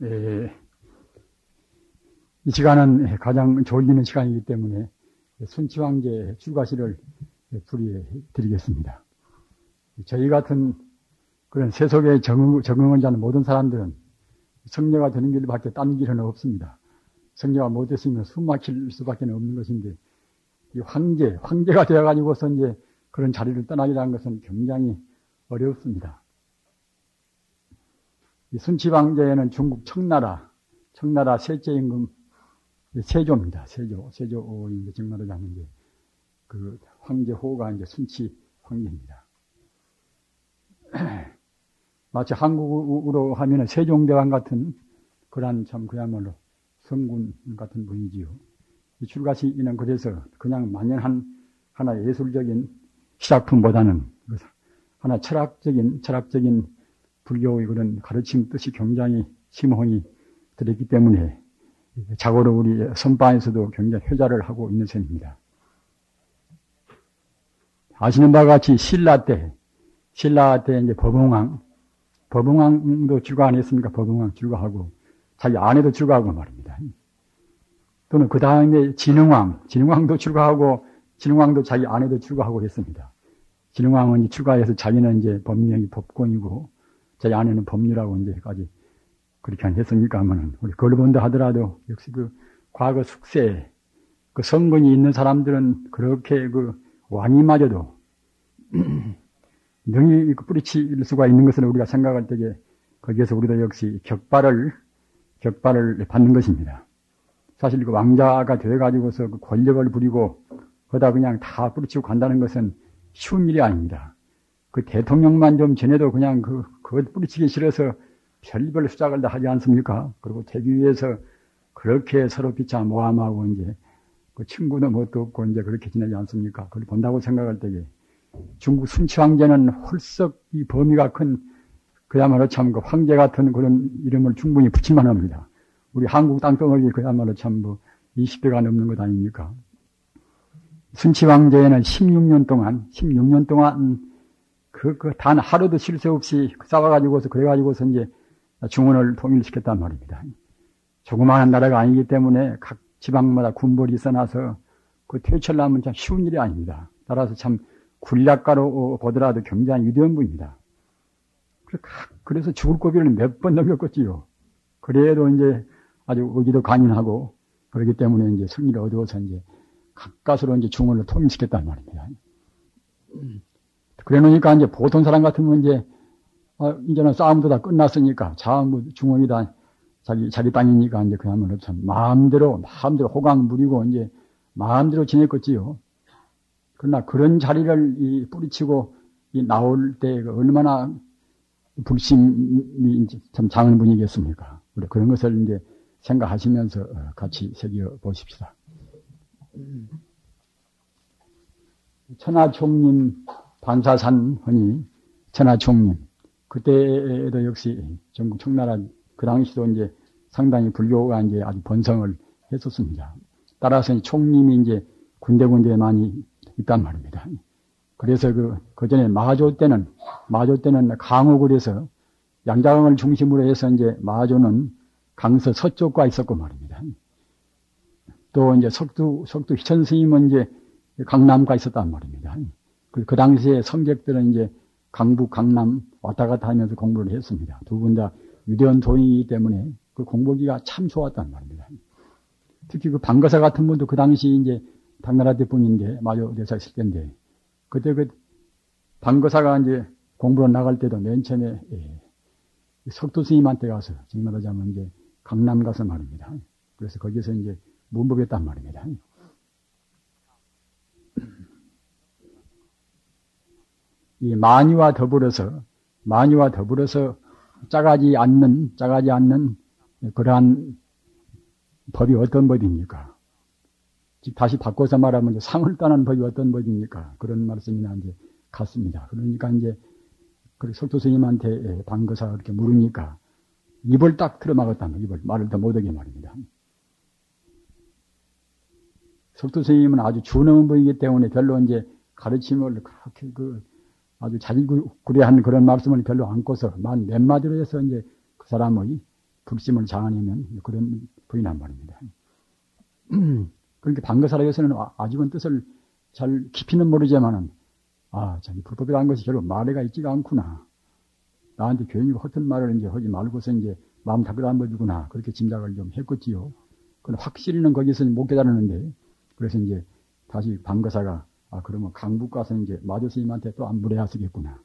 이 시간은 가장 졸리는 시간이기 때문에 순치황제 출가시를 불이드리겠습니다. 저희 같은 그런 세속에 적응을 하는 모든 사람들은 성녀가 되는 길밖에 딴 길은 없습니다. 성녀가 못했으면 숨 막힐 수밖에 없는 것인데, 이 황제가 되어가지고서 이제 그런 자리를 떠나기라는 것은 굉장히 어렵습니다. 이 순치황제는 중국 청나라 셋째 임금 세조입니다. 세조 이제 정말하자면 이제 그 황제호가 이제 순치 황제입니다. 마치 한국으로 하면은 세종대왕 같은 그러한 참 그야말로 성군 같은 분이지요. 이 출가시는 그래서 그냥 만연한 하나 예술적인 시작품보다는 하나 철학적인 불교의 그런 가르침 뜻이 굉장히 심홍이 들었기 때문에 자고로 우리 선방에서도 굉장히 효자를 하고 있는 셈입니다. 아시는 바와 같이 신라 때 이제 법흥왕도 출가 안 했습니까? 법흥왕 출가하고 자기 아내도 출가하고 말입니다. 또는 그 다음에 진흥왕도 출가하고 진흥왕도 자기 아내도 출가하고 했습니다. 진흥왕은 출가해서 자기는 이제 법명이 법공이고 자기 아내는 법률하고 이제까지 그렇게 했습니까? 하면은 우리 그걸 본다 하더라도 역시 그 과거 숙세 그 성근이 있는 사람들은 그렇게 그 왕이마저도 능히 뿌리칠 수가 있는 것을 우리가 생각할 때에 거기에서 우리도 역시 격발을 받는 것입니다. 사실 그 왕자가 되어가지고서 그 권력을 부리고 그러다 그냥 다 뿌리치고 간다는 것은 쉬운 일이 아닙니다. 그 대통령만 좀 전에도 그냥 그거 뿌리치기 싫어서 별별 수작을 다 하지 않습니까? 그리고 대기 위해서 그렇게 서로 피차 모함하고 이제 그 친구도 뭣도 없고 이제 그렇게 지내지 않습니까? 그걸 본다고 생각할 때에 중국 순치황제는 홀썩 이 범위가 큰 그야말로 참 그 황제 같은 그런 이름을 충분히 붙일만 합니다. 우리 한국 땅덩어리 그야말로 참 뭐 20배가 넘는 것 아닙니까? 순치황제는 16년 동안 단 하루도 쉴 새 없이 싸워가지고서 그래가지고서 이제 중원을 통일시켰단 말입니다. 조그마한 나라가 아니기 때문에 각 지방마다 군벌이 있어놔서 그 퇴출하면 참 쉬운 일이 아닙니다. 따라서 참 군략가로 보더라도 굉장히 위대한 분입니다. 그래서 죽을 고비를 몇 번 넘겼겠지요. 그래도 이제 아주 의기도 강인하고 그렇기 때문에 이제 승리를 얻어서 이제 가까스로 이제 중원을 통일시켰단 말입니다. 그래 놓으니까 이제 보통 사람 같으면 이제는 싸움도 다 끝났으니까 중원이 다 자기 땅이니까 이제 그야말로 참 마음대로 호강 부리고 이제 마음대로 지냈겠지요. 그러나 그런 자리를 뿌리치고 나올 때 얼마나 불심이 참 장한 분이겠습니까? 그런 것을 이제 생각하시면서 같이 새겨 보십시다. 천하총림 반사산 허니 천하총림 그때도 역시 전국 청나라 그 당시도 이제 상당히 불교가 이제 아주 번성을 했었습니다. 따라서 총림이 이제 군데군데 많이 있단 말입니다. 그래서 그 전에 마조 때는 강옥을 해서 양자강을 중심으로 해서 이제 마조는 강서 서쪽과 있었고 말입니다. 또 이제 석두 희천 스님은 이제 강남과 있었단 말입니다. 그 당시에 성객들은 이제 강북, 강남 왔다 갔다 하면서 공부를 했습니다. 두 분 다 위대한 도인이기 때문에 그 공부기가 참 좋았단 말입니다. 특히 그 방거사 같은 분도 그 당시 이제 당나라 때뿐인데 마조 대사 있을 때인데 그때 그 방거사가 이제 공부로 나갈 때도 맨 처음에 석두 스님한테 가서 정말 하자면 이제 강남 가서 말입니다. 그래서 거기서 이제 문법했단 말입니다. 이 만유와 더불어서 짜가지 않는 그러한 법이 어떤 법입니까? 즉 다시 바꿔서 말하면 이제 상을 떠난 법이 어떤 법입니까? 그런 말씀이나 이제 같습니다. 그러니까 이제 그 석두 스님한테 방거사가 그렇게 물으니까 입을 딱 틀어막았단 말이에요. 말을 더 못하게 말입니다. 석두 스님은 아주 준엄한 분이기 때문에 별로 이제 가르침을 그렇게 아주 자질구레한 그런 말씀을 별로 안고서 몇 마디로 해서 이제 그 사람의 불심을 자아내면 그런 부인한 말입니다. 그러니까 방거사라에서는 아직은 뜻을 잘 깊이는 모르지만은, 자기 불법이라는 것이 결국 말에가 있지가 않구나. 나한테 괜히 허튼 말을 이제 하지 말고서 이제 마음 다그라한 주구나. 그렇게 짐작을 좀 했겠지요. 그건 확실히는 거기서 못 깨달았는데, 그래서 이제 다시 방거사가, 그러면 강북 가서 이제 마조 스님한테 또 안부해야 쓰겠구나.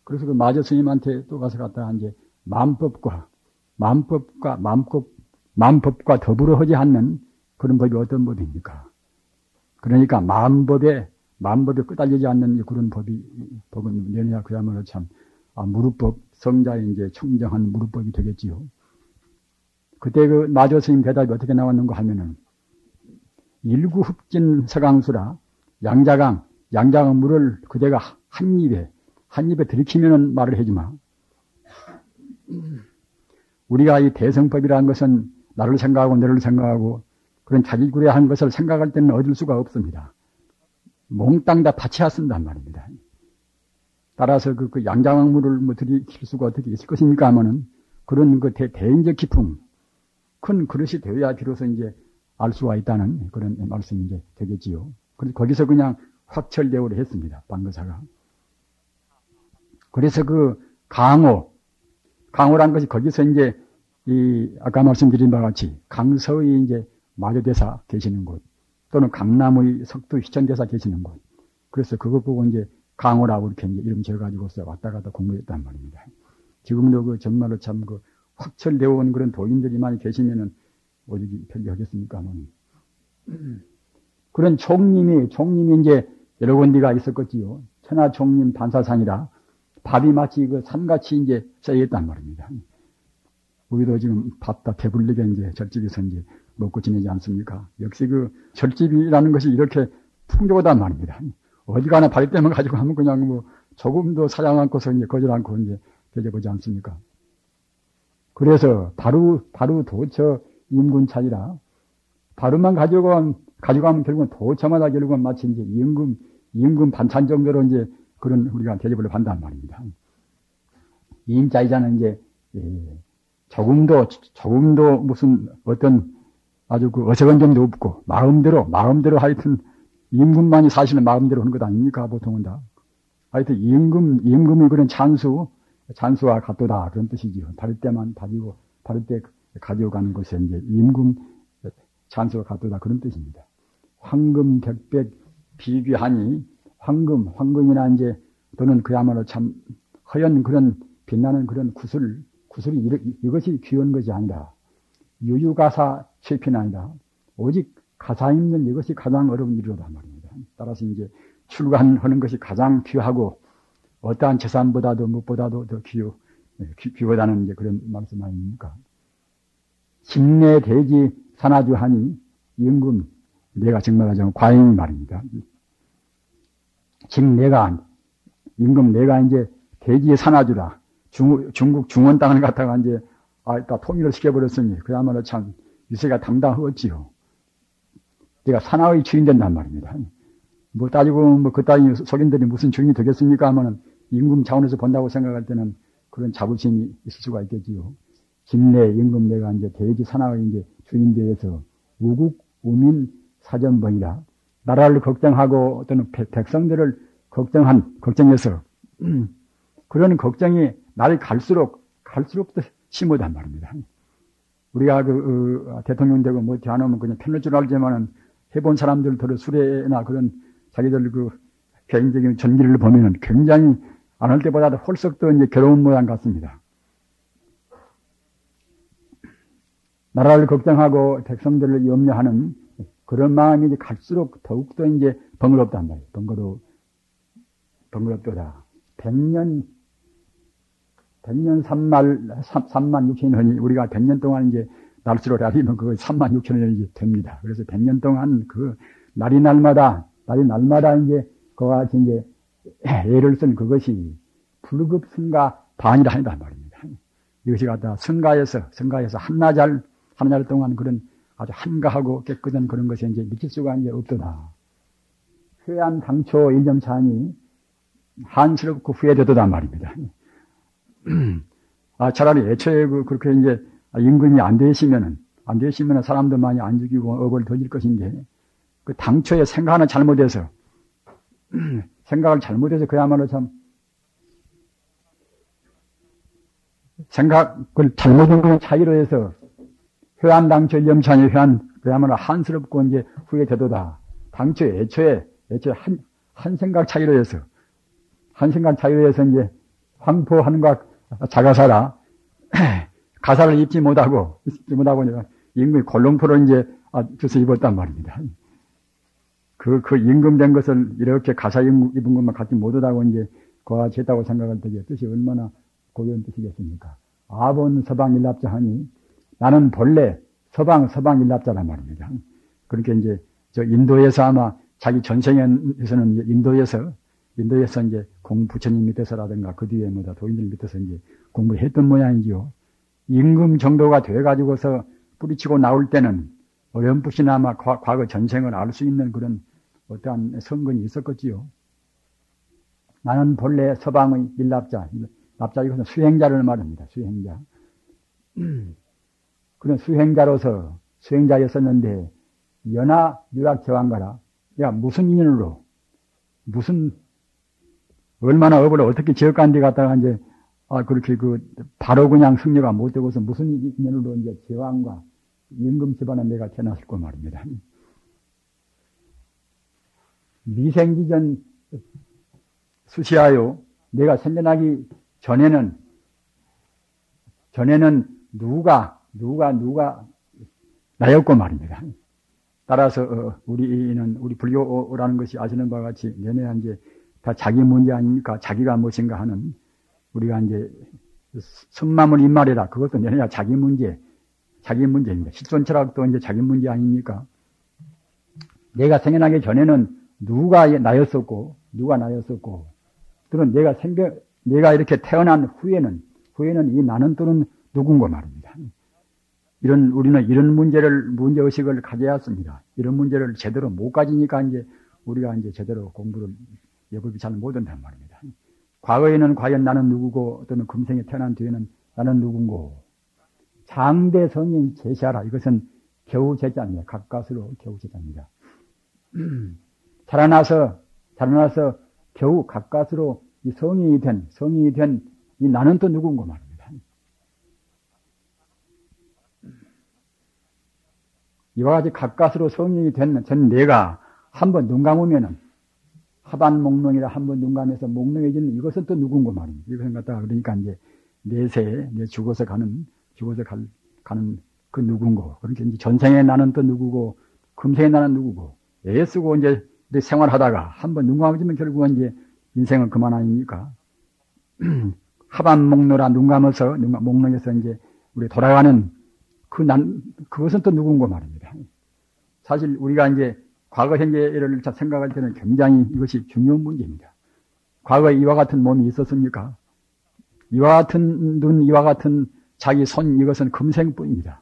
그래서 그 마조 스님한테 또 가서 갖다가 이제 마음법과 더불어 하지 않는 그런 법이 어떤 법입니까? 그러니까 마음법에 끄달리지 않는 그런 법은 내느냐 그야말로 참, 무릎법, 성자의 이제 청정한 무릎법이 되겠지요. 그때 그 마조 스님 대답이 어떻게 나왔는가 하면은, 일구흡진 서강수라, 양자강 물을 그대가 한 입에 들이키면은 말을 해주마. 우리가 이 대성법이라는 것은 나를 생각하고 너를 생각하고 그런 자기구레한 것을 생각할 때는 얻을 수가 없습니다. 몽땅 다 바치야 쓴단 말입니다. 따라서 그 양자강물을 뭐 들이킬 수가 어떻게 있을 것입니까 하면은, 그런 그 대인적 기품, 큰 그릇이 되어야 비로소 이제 알 수가 있다는 그런 말씀이 이제 되겠지요. 그래서 거기서 그냥 확철대오를 했습니다. 방거사가. 그래서 그 강호란 것이 거기서 이제 아까 말씀드린 바와 같이 강서의 이제 마조대사 계시는 곳, 또는 강남의 석도 휘천대사 계시는 곳. 그래서 그것 보고 이제 강호라고 이렇게 이제 이름 지어가지고서 왔다 갔다 공부했단 말입니다. 지금도 그 정말로 참 그 확철되어 온 그런 도인들이 많이 계시면은 어디 편리하겠습니까? 그런 총님이 이제 여러 군데가 있었겠지요. 천하총님 반사산이라 밥이 마치 그 산같이 이제 쌓여있단 말입니다. 우리도 지금 밥 다 배불리게 이제 절집에서 이제 먹고 지내지 않습니까? 역시 그 절집이라는 것이 이렇게 풍족하단 말입니다. 어디 가나 바리 때만 가지고 하면 그냥 뭐 조금도 사양 않고서 이제 거절 않고 이제 되져보지 않습니까? 그래서 바로 도처 임금 차이라 바로만 가져가면 결국은 도처마다 결국은 마치 이제 임금 반찬 정도로 이제 그런 우리가 대접을 한단 말입니다. 임자이자는 이제 조금도 무슨 어떤 아주 그 어색한 점도 없고 마음대로 하여튼 임금만이 사실은 마음대로 하는 것 아닙니까? 보통은 다. 하여튼 임금이 그런 찬수와 같도다 그런 뜻이지요. 바를 때만 바르고 바를 때 가져가는 것이 이제 임금 찬수와 같도다 그런 뜻입니다. 황금 백백 비귀하니 황금이나 이제 또는 그야말로 참 허연 그런 빛나는 그런 구슬이 이것이 귀한 것이 아니라 유유가사 최피는 아니라 오직 가사 있는 이것이 가장 어려운 일이로다 말입니다. 따라서 이제 출가하는 것이 가장 귀하고 어떠한 재산보다도 무엇보다도 더 귀하다는 이제 그런 말씀 아닙니까? 심내 대지 산하주하니 임금 내가 정말 과잉 말입니다. 임금 내가 이제 대지의 산하주라 중국 중원 땅을 갖다가 이제 다 통일을 시켜버렸으니 그야말로 참 유세가 당당하겠지요. 내가 산하의 주인 된단 말입니다. 뭐 따지고 뭐 그 땅이 속인들이 무슨 주인이 되겠습니까 하면은 임금 차원에서 본다고 생각할 때는 그런 자부심이 있을 수가 있겠지요. 김내 임금 내가 이제 대지 산하의 이제 주인 되어서 우국 우민 사전번이라 나라를 걱정하고 또는 백성들을 걱정해서 그런 걱정이 날이 갈수록 더 심하단 말입니다. 우리가 대통령 되고 뭐 대한하면 그냥 편할 줄 알지만은 해본 사람들도 수레나 그런 자기들 개인적인 전기를 보면은 굉장히 안 할 때보다도 훨씬 더 이제 괴로운 모양 같습니다. 나라를 걱정하고 백성들을 염려하는 그런 마음이 이제 갈수록 더욱더 이제 번거롭단 말이에요. 번거롭도다. 100년 3만 6천년이 우리가 100년 동안 이제 날수로 라리면 그거 3만 6천년이 됩니다. 그래서 100년 동안 그 날이 날마다 이제 그와 같이 이제 애를 쓴 그것이 불급 승가 반이라 한단 말입니다. 이것이 갖다 승가에서 한나절 동안 그런 아주 한가하고 깨끗한 그런 것이 이제 미칠 수가 이제 없도다. 회한 당초 일념차니 한스럽고 후회되도다 말입니다. 차라리 애초에 그렇게 이제 임금이 안 되시면은 사람도 많이 안 죽이고 업을 더 질 것인데, 그 당초에 생각을 잘못해서 그야말로 참, 생각을 잘못한 그 차이로 해서, 회한당초 염찬이 그야말로 한스럽고 이제 후회되도다. 애초에 한 생각 차이로 해서 이제 황포하는 것 자가사라, 가사를 입지 못하고 임금이 골롱포로 이제 주서 입었단 말입니다. 그 임금된 것을 이렇게 가사 입은 것만 갖지 못하다고 이제 그와 제다고 생각할 때 뜻이 얼마나 고요한 뜻이겠습니까? 아본 서방일납자 하니 나는 본래 서방일납자란 말입니다. 그렇게 이제 저 인도에서 아마 자기 전생에서는 인도에서 이제 부처님 밑에서라든가 그 뒤에 도인들 밑에서 이제 공부했던 모양이지요. 임금 정도가 돼가지고서 뿌리치고 나올 때는 어렴풋이나마 과거 전생을 알 수 있는 그런 어떠한 성근이 있었겠지요. 나는 본래 서방의 일납자 이것은 수행자를 말합니다. 수행자. 그런 수행자였었는데 연하 유학제왕가라. 야, 무슨 인연으로 얼마나 업을 어떻게 지었간데 갖다가 이제 그렇게 바로 그냥 승려가 못 되고서 무슨 인연으로 이제 제왕과 임금 집안에 내가 태어났을 거 말입니다. 미생지전 수시하여 내가 생겨나기 전에는 누가 나였고 말입니다. 따라서 우리 불교라는 것이 아시는 바와 같이 내내 이제 다 자기 문제 아닙니까? 자기가 무엇인가 하는 우리가 이제 선마물 입말이라 그것도 내내 자기 문제입니다. 실존철학도 이제 자기 문제 아닙니까? 내가 생겨나기 전에는 누가 나였었고 또는 내가 이렇게 태어난 후에는 이 나는 또는 누군가 말입니다. 우리는 이런 문제의식을 가져야 했습니다. 이런 문제를 제대로 못 가지니까 이제 우리가 이제 제대로 공부를 예법이 잘 못한단 말입니다. 과거에는 과연 나는 누구고 또는 금생에 태어난 뒤에는 나는 누군고 장대 성인 제시하라. 이것은 겨우 제자입니다. 가까스로 겨우 제자입니다. 자라나서 겨우 가까스로 이 성인이 된 이 나는 또 누군고 말입니다. 이와 같이 가까스로 성인이 된 내가 한번 눈 감으면은 하반목롱이라 한번 눈 감아서 목롱해지는 이것은 또 누군고 말입니다. 이것은 갖다가 그러니까 이제 내 죽어서 가는 그 누군고. 그러니까 이제 전생에 나는 또 누구고 금생에 나는 누구고 애쓰고 이제 생활하다가 한번 눈 감으면 결국은 이제 인생은 그만 아닙니까? 하반목로라 눈 감아서 목롱에서 이제 우리 돌아가는 그것은 또 누군고 말입니다. 사실 우리가 이제 과거 현재를 생각할 때는 굉장히 이것이 중요한 문제입니다. 과거에 이와 같은 몸이 있었습니까? 이와 같은 눈, 이와 같은 자기 손, 이것은 금생뿐입니다.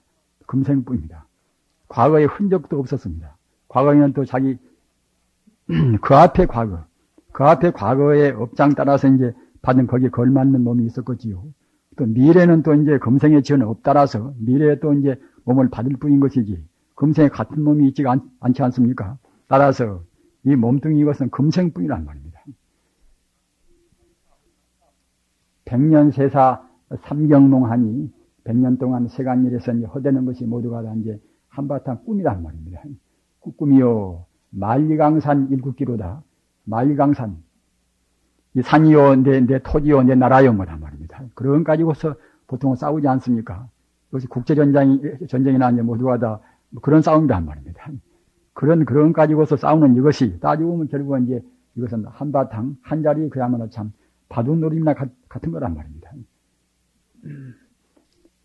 과거에 흔적도 없었습니다. 과거에는 또 그 앞에 과거의 업장 따라서 이제 받은 거기에 걸맞는 몸이 있었겠지요. 또 미래는 또 이제 금생의 지은 업 따라서 미래에 또 이제 몸을 받을 뿐인 것이지 금생에 같은 몸이 있지 않지 않습니까? 따라서 이 몸뚱이 이것은 금생뿐이란 말입니다. 100년 세사 삼경몽하니 100년 동안 세간일에서 허되는 것이 모두가 다 이제 한바탕 꿈이란 말입니다. 꿈이요 만리강산 일국기로다. 만리강산 이 산이요 내 토지요 내 나라요 뭐다 말입니다. 그런 가지고서 보통 싸우지 않습니까? 이것이 국제전쟁이나 이제 모두가 다 그런 싸움이란 말입니다. 그런 가지고서 싸우는 이것이 따지고 보면 결국은 이제 이것은 한바탕 한 자리 그야말로 참 바둑놀이나 같은 거란 말입니다.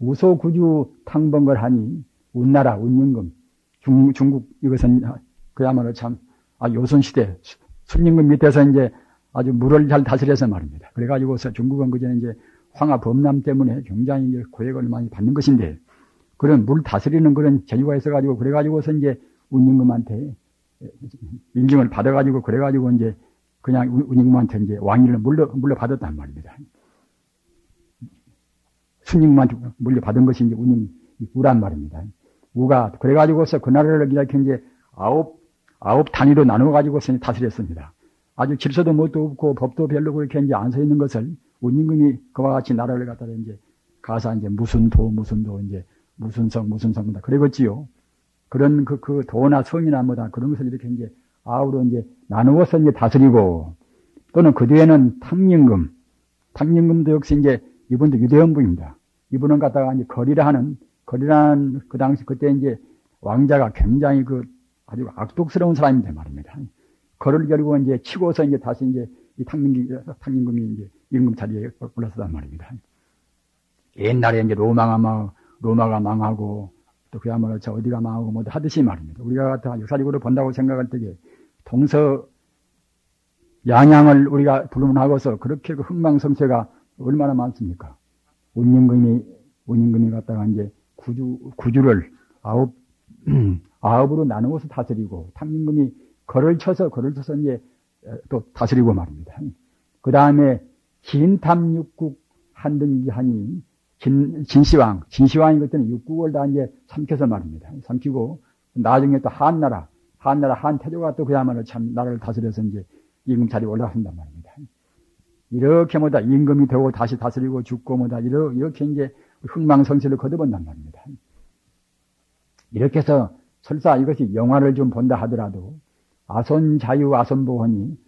우소구주 탕번걸 하니 운나라 운임금 중국 이것은 그야말로 참 요선시대 순임금 밑에서 이제 아주 물을 잘 다스려서 말입니다. 그래가지고서 중국은 그전에 이제 황하 범람 때문에 굉장히 고액을 많이 받는 것인데 그런 물 다스리는 그런 재주가 있어가지고 그래가지고서 이제 운임금한테 인증을 받아가지고 그래가지고 이제 그냥 운임금한테 이제 왕위를 물려받았단 말입니다. 수님한테 물려받은 것이 이제 우란 말입니다. 우가, 그래가지고서 그 나라를 이렇게 이제 아홉 단위로 나눠가지고서 다스렸습니다. 아주 질서도 뭣도 없고 법도 별로 그렇게 이제 안 서 있는 것을 운임금이 그와 같이 나라를 갖다가 이제 가서 이제 무슨 도, 이제 무슨 성, 그래겠지요. 그런 그 도나 성이나 뭐다 그런 것을 이렇게 이제 아우로 이제 나누어서 이제 다스리고 또는 그 뒤에는 탕림금도 역시 이제 이분도 유대원부입니다. 이분은 갖다가 이제 거리라는 그 당시 그때 이제 왕자가 굉장히 아주 악독스러운 사람인데 말입니다. 거를 결국 이제 치고서 이제 다시 이제 이 탕림금이 이제 임금 자리에 올랐단 말입니다. 옛날에 이제 로마가 망하고 또 그야말로 어디가 망하고 뭐 하듯이 말입니다. 우리가 갖다 역사적으로 본다고 생각할 때에 동서 양양을 우리가 불문하고서 그렇게 그 흥망성쇠가 얼마나 많습니까? 운임금이 갖다가 이제 구주를 아홉으로 나누어서 다스리고 탕림금이 거를 쳐서 이제 또 다스리고 말입니다. 그 다음에 진탐육국 한등기하니 진시황이 그때는 육국을 다 이제 삼켜서 말입니다. 삼키고 나중에 또 한태조가 또 그야말로 참 나라를 다스려서 이제 임금 자리에 올라간단 말입니다. 이렇게 뭐다 임금이 되고 다시 다스리고 죽고 뭐다 이렇게 이제 흥망성쇠를 거둬본단 말입니다. 이렇게 해서 설사 이것이 영화를 좀 본다 하더라도 아손자유 아손보헌이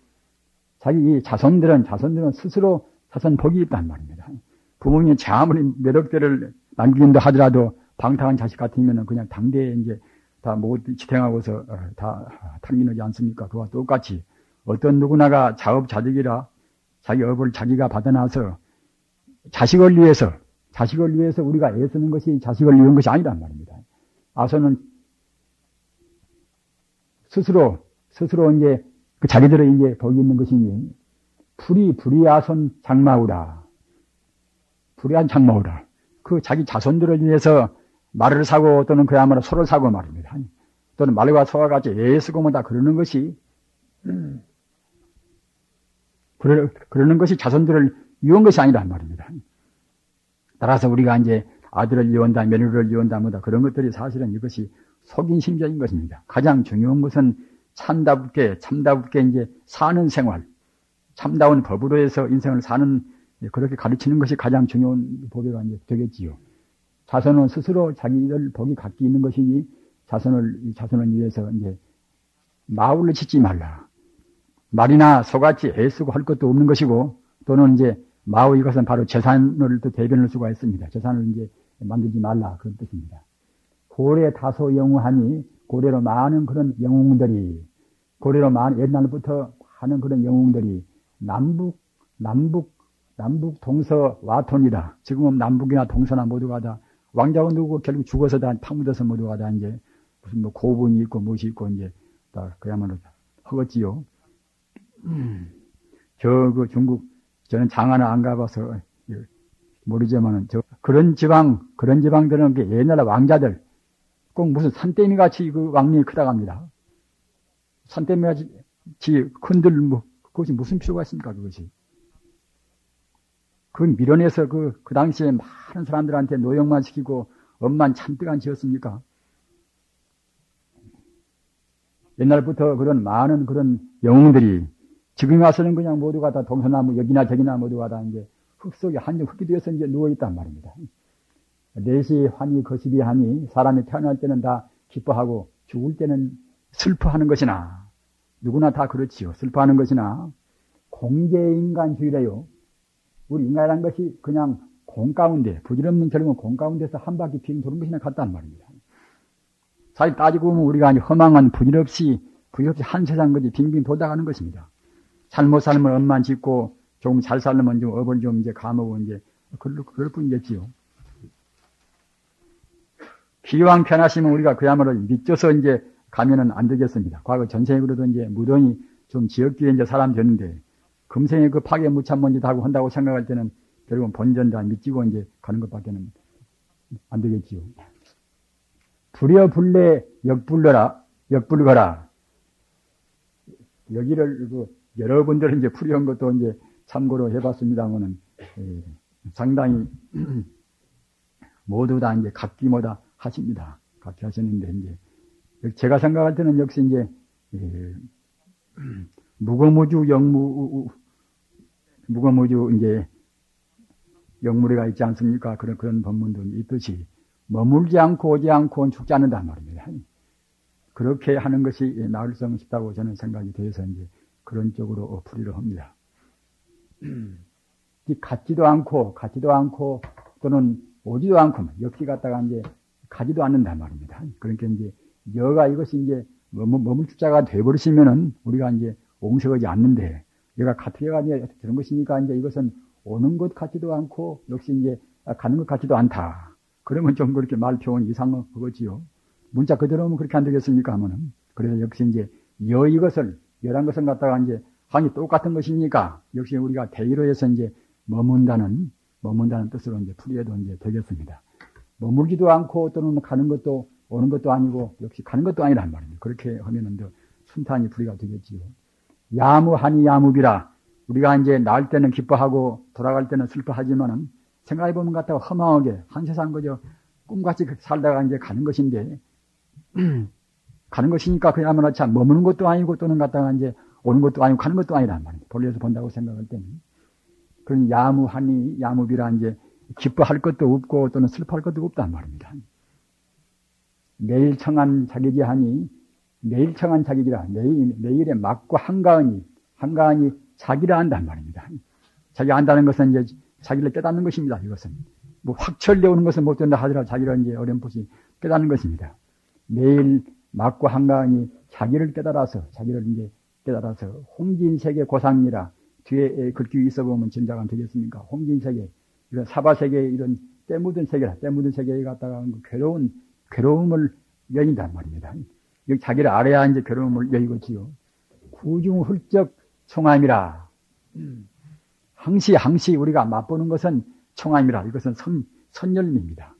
자기 자손들은 스스로 자손복이 있단 말입니다. 부모님이 아무리 몇 억대를 남긴다 하더라도 방탕한 자식 같으면 그냥 당대에 이제 다 모두 지탱하고서 다 탕민하지 않습니까? 그와 똑같이 어떤 누구나가 자업자득이라 자기 업을 자기가 받아놔서 자식을 위해서 우리가 애쓰는 것이 자식을 위한 것이 아니란 말입니다. 아손은 스스로 이제 그 자기들의 이제 복이 있는 것이니 불이아손 장마우라. 불의한 장마우라. 그 자기 자손들을 위해서 말을 사고 또는 그야말로 소를 사고 말입니다. 또는 말과 소와 같이 애쓰고 뭐다 그러는 것이 그러는 것이 자손들을 위한 것이 아니란 말입니다. 따라서 우리가 이제 아들을 위한다, 며느리를 위한다, 뭐다 그런 것들이 사실은 이것이 속인심적인 것입니다. 가장 중요한 것은 참답게 이제 사는 생활, 참다운 법으로 해서 인생을 사는 그렇게 가르치는 것이 가장 중요한 법이가 이제 되겠지요. 자손은 스스로 자기들 복이 갖게 있는 것이니 자손을 위해서 이제 마울을 짓지 말라. 말이나 소같이 애쓰고 할 것도 없는 것이고 또는 이제 마우 이것은 바로 재산을 또 대변할 수가 있습니다. 재산을 이제 만들지 말라 그런 뜻입니다. 고래 다소 영웅하니 고래로 많은 그런 영웅들이 옛날부터 하는 그런 영웅들이 남북 동서 와톤이다. 지금은 남북이나 동서나 모두가 다 왕자가 누구 결국 죽어서 다 파묻어서 모두가 다 이제 무슨 뭐 고분이 있고 무엇이 있고 이제 다 그야말로 허겄지요. 그 중국 저는 장안을 안 가봐서 모르지만은 그런 지방들은 옛날 왕자들 꼭 무슨 산더미 같이 그 왕명이 크다고 합니다. 산더미 같이 큰들 뭐 그것이 무슨 필요가 있습니까 그것이? 그건 밀어내서 그 당시에 많은 사람들한테 노역만 시키고 엄만 잔뜩 안 지었습니까? 옛날부터 그런 많은 그런 영웅들이 지금 와서는 그냥 모두가 다 동서나무 여기나 저기나 모두가 다 이제 흙 속에 한정 흙이 되어서 이제 누워있단 말입니다. 내시 환희 거시비 하니 사람이 태어날 때는 다 기뻐하고 죽을 때는 슬퍼하는 것이나 누구나 다 그렇지요. 슬퍼하는 것이나 공제인간주의래요. 우리 인간이라는 것이 그냥 공 가운데 부질없는 젊은 공 가운데서 한 바퀴 빙 도는 것이나 같단 말입니다. 사실 따지고 보면 우리가 아주 허망한 부질없이 한 세상 거지 빙빙 돌아가는 것입니다. 잘못 살면 업만 짓고 조금 잘 살면 좀 업을 좀 이제 감하고 이제 그럴 뿐이겠지요. 기왕 편하시면 우리가 그야말로 믿져서 이제 가면은 안 되겠습니다. 과거 전생에 그래도 이제 무던히 좀 지었기에 이제 사람 됐는데 금생에 그 파괴 무참먼 짓 하고 한다고 생각할 때는 결국은 본전 다 믿지고 이제 가는 것밖에는 안 되겠지요. 불여 불래 역불거라. 여기를 여러분들 이제 풀이한 것도 이제 참고로 해봤습니다만은 상당히 모두 다 이제 각기마다 하십니다. 각기 하셨는데, 이제, 제가 생각할 때는 역시 이제, 무거무주 이제, 영무리가 있지 않습니까? 그런 법문도 있듯이, 머물지 않고 오지 않고는 죽지 않는단 말입니다. 그렇게 하는 것이 나을성 싶다고 저는 생각이 되어서 이제 그런 쪽으로 풀이를 합니다. 같지도 않고 또는 오지도 않고 역시 갖다가 이제 가지도 않는단 말입니다. 그러니까 이제 여가 이것이 이제 머물 주자가 돼버리시면은 우리가 이제 옹색하지 않는데 여가 같으려가 이제 그런 것이니까 이제 이것은 오는 것 같지도 않고 역시 이제 가는 것 같지도 않다. 그러면 좀 그렇게 말 표현이 이상한 거지요. 문자 그대로 하면 그렇게 안 되겠습니까? 하면은. 그래서 역시 이제 여란 것을 갖다가 이제 항이 똑같은 것이니까 역시 우리가 대의로 해서 이제 머문다는 뜻으로 이제 풀이해도 이제 되겠습니다. 머물지도 않고 또는 가는 것도 오는 것도 아니고 역시 가는 것도 아니란 말입니다. 그렇게 하면은 더 순탄히 풀이가 되겠지요. 야무하니 야무비라. 우리가 이제 날 때는 기뻐하고 돌아갈 때는 슬퍼하지만은 생각해보면 갖다가 허망하게 한 세상 그저 꿈같이 살다가 이제 가는 것인데 가는 것이니까 그야말로 참 머무는 것도 아니고 또는 갖다가 이제 오는 것도 아니고 가는 것도 아니란 말이에요. 본래에서 본다고 생각할 때는. 그런 야무하니 야무비라 이제 기뻐할 것도 없고 또는 슬퍼할 것도 없단 말입니다. 내일 청한 자기지 하니 내일 청한 자기지라 내일에 맞고 한가하니 자기를 안단 말입니다. 자기가 안다는 것은 이제 자기를 깨닫는 것입니다. 이것은 뭐 확철되어 오는 것은 못 된다 하더라도 자기를 이제 어렴풋이 깨닫는 것입니다. 내일 맞고 한가하니 자기를 깨달아서 홍진세계 고상이라 뒤에 글귀 있어 보면 짐작은 되겠습니까? 홍진세계 이런 사바세계 이런 때묻은 세계에 갖다가 괴로움을 여인단 말입니다. 여기 자기를 알아야 이제 괴로움을 여의고지요. 구중 훌쩍 청함이라. 항시 우리가 맛보는 것은 청함이라. 이것은 선열입니다.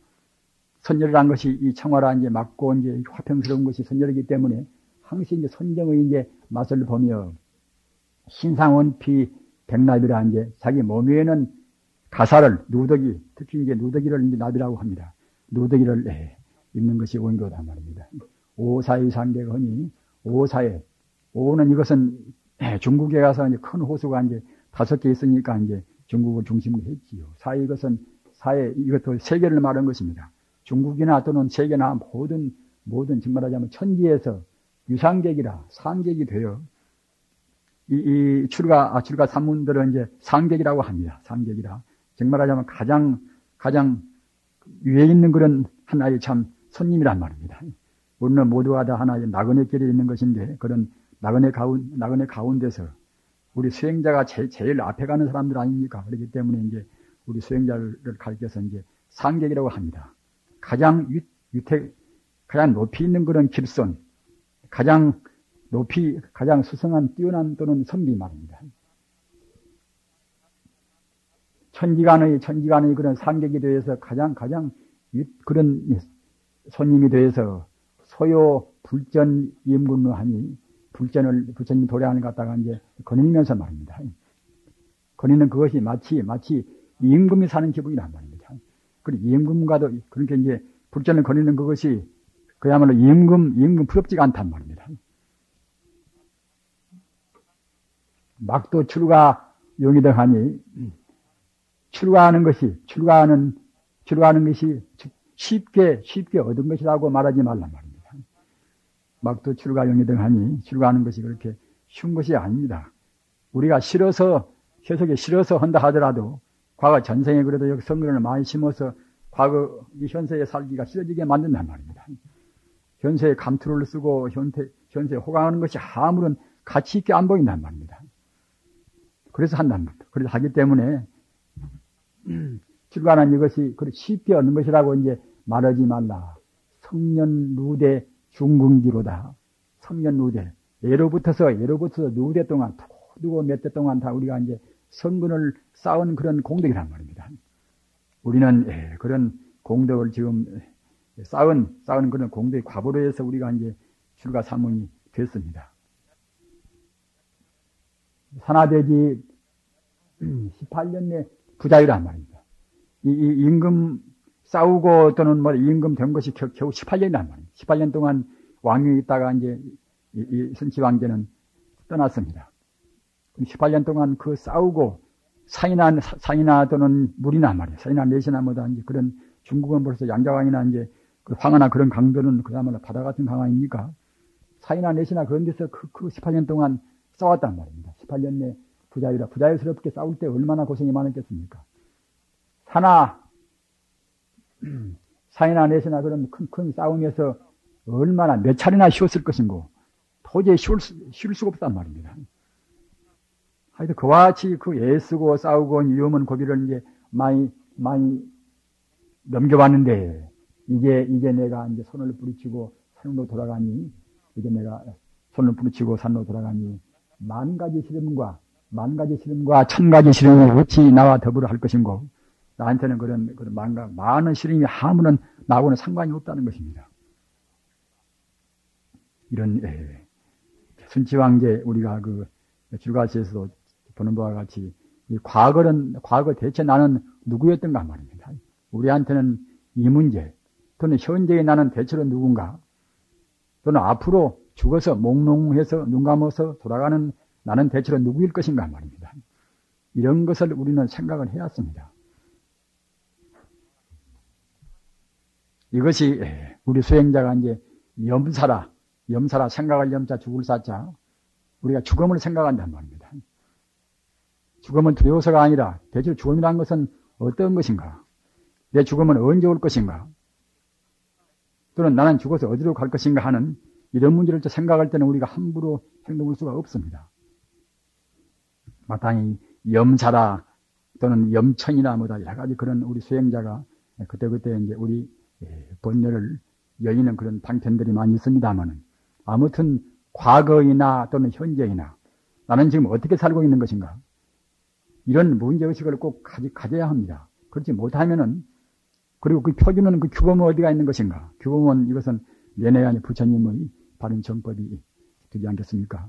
선열이란 것이 이 청화라 이제 맞고 이제 화평스러운 것이 선열이기 때문에 항시 이제 선정의 이제 맛을 보며 신상원피 백납이라 이제 자기 몸 위에는 가사를 누더기 특히 이제 누더기를 이제 납이라고 합니다. 누더기를 입는 것이 원교다 말입니다. 오사의 상계가 허니 오는 이것은 중국에 가서 이제 큰 호수가 이제 5개 있으니까 이제 중국을 중심으로 했지요. 이것은 이것도 세계를 말한 것입니다. 중국이나 또는 세계나 모든 정말하자면 천지에서 유상객이라 상객이 되어 이 출가 산문들은 이제 상객이라고 합니다. 상객이라 정말하자면 가장 위에 있는 그런 하나의 참 손님이란 말입니다. 우리는 모두가 다 하나의 나그네 길에 있는 것인데 그런 나그네 가운데서 우리 수행자가 제일 앞에 가는 사람들 아닙니까? 그렇기 때문에 이제 우리 수행자를 가르쳐서 이제 상객이라고 합니다. 가장 높이 있는 그런 길선, 가장 수성한 또는 선비 말입니다. 천지간의 그런 상객이 되어서 가장 그런 손님이 되어서 소요 불전 임군하니 불전이 도량을 갖다가 이제 거닐면서 말입니다. 거니는 그것이 마치 임금이 사는 기분이란 말입니다. 그리고 임금과도 그렇게 이제 불전을 거니는 그것이 그야말로 임금 부럽지가 않단 말입니다. 막도 출가 용이등하니 출가하는 것이 쉽게 얻은 것이라고 말하지 말란 말입니다. 막도 출가 용이등하니 출가하는 것이 그렇게 쉬운 것이 아닙니다. 우리가 세속에 싫어서 한다 하더라도 과거 전생에 그래도 여기 성근을 많이 심어서 과거 이 현세에 살기가 싫어지게 만든단 말입니다. 현세에 감투를 쓰고 현세에 호강하는 것이 아무런 가치 있게 안 보인단 말입니다. 그래서 한단 말입니다. 그래서 하기 때문에 출가는 이것이 쉽게 얻는 것이라고 이제 말하지 말라. 성년 누대 중궁기로다. 성년 누대. 예로부터서 누대 동안 두고 몇 대 동안 다 우리가 이제 성근을 쌓은 그런 공덕이란 말입니다. 우리는 그런 공덕을 지금 쌓은 그런 공덕의 과보로 해서 우리가 이제 출가 사문이 됐습니다. 산하대지 18년 내 부자유란 말입니다. 이 임금 싸우고 또는 뭐 임금 된 것이 겨우 18년이란 말이에요. 18년 동안 왕위에 있다가 이제 이 순치 왕제는 떠났습니다. 18년 동안 그 싸우고 상이나 또는 물이나 말이에요. 상이나 내시나 뭐다 이제 그런 중국은 벌써 양자왕이나 이제 그 황하나 그런 강도는 그야말로 바다 같은 강왕입니까? 상이나 내시나 그런 데서 그 18년 동안 싸웠단 말입니다. 18년 내 부자유스럽게 싸울 때 얼마나 고생이 많았겠습니까? 상이나 내시나 그런 큰 싸움에서 얼마나 몇 차례나 쉬었을 것인고 도저히 쉴 수가 없단 말입니다. 하여튼 그와 같이 그 애쓰고 싸우고 위험한 고비를 이제 많이 넘겨봤는데 이제 내가 이제 손을 부딪히고 산으로 돌아가니 이제 내가 손을 부딪히고 산으로 돌아가니 만 가지 시름과 천 가지 시름이 어찌 나와 더불어 할 것인고 나한테는 그런 많은 시름이 아무런 나하고는 상관이 없다는 것입니다. 이런 순치왕제 우리가 그 줄가시에서도 보는 바와 같이 이 과거 대체 나는 누구였던가 말입니다. 우리한테는 이 문제 또는 현재의 나는 대체로 누군가 또는 앞으로 죽어서 몽롱해서 눈 감아서 돌아가는 나는 대체로 누구일 것인가 말입니다. 이런 것을 우리는 생각을 해야 합니다. 이것이 우리 수행자가 이제 염사라 생각할 염자 죽을 사자 우리가 죽음을 생각한단 말입니다. 죽음은 두려워서가 아니라 대체 죽음이라는 것은 어떤 것인가? 내 죽음은 언제 올 것인가? 또는 나는 죽어서 어디로 갈 것인가 하는 이런 문제를 생각할 때는 우리가 함부로 행동할 수가 없습니다. 마땅히 염사라 또는 염천이나 뭐다 여러 가지 그런 우리 수행자가 그때그때 이제 우리 번뇌를 여의는 그런 방편들이 많이 있습니다만은 아무튼 과거이나 또는 현재이나 나는 지금 어떻게 살고 있는 것인가? 이런 문제의식을 꼭 가져야 합니다. 그렇지 못하면은 그리고 그 표준은 그 규범은 어디가 있는 것인가? 규범은 이것은 내내 아니 부처님의 바른 정법이 되지 않겠습니까?